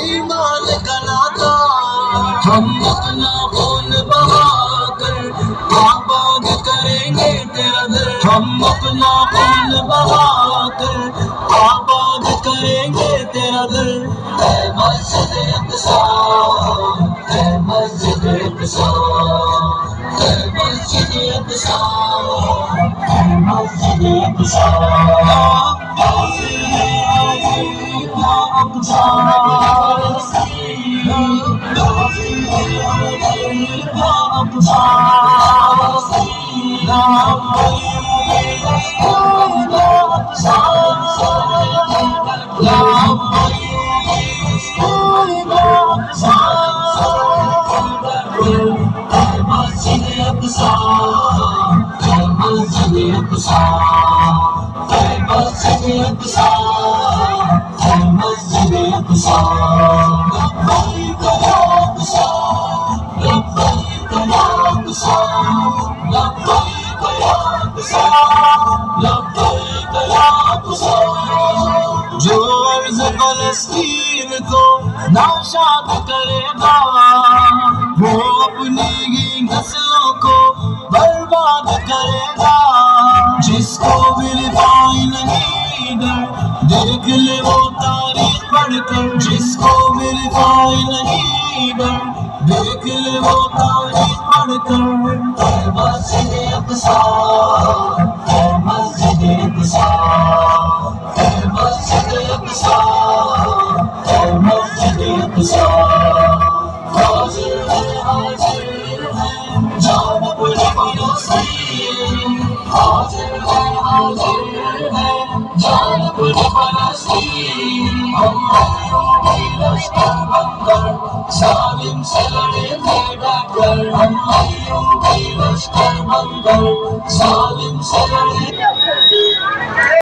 ایمان کا ناتا ہم اپنا خون بہا کر آباد کریں گے تیرا گھر، ہم اپنا خون بہا کر آباد کریں گے تیرا گھر۔ اے مسجد اقصی، اے مسجد اقصی، اے مسجد اقصی، اے مسجد اقصی، جو عرض فلسطین کو ناشاد کرے گا وہ اپنی ہی نسلوں کو برباد کرے گا۔ جس کو بھی رفائی نہیں ڈر دیکھ لے وہ تاریخ پڑھ کر، جس کو بھی رفائی نہیں ڈر دیکھ لے وہ تاریخ پڑھ کر۔ اے مسجد اقصی، اے مسجد اقصی، اے مسجد اقصی، اے مسجد اقصی، حاضر ہے حاضر ہے جانب فلسطین، حاضر ہے حاضر ہے جانب فلسطین۔ ہم ایوبی لشکر بن کر ظالم سے لڑیں گے ڈٹ کر، ہم ایوبی لشکر بن کر ظالم سے لڑیں گے۔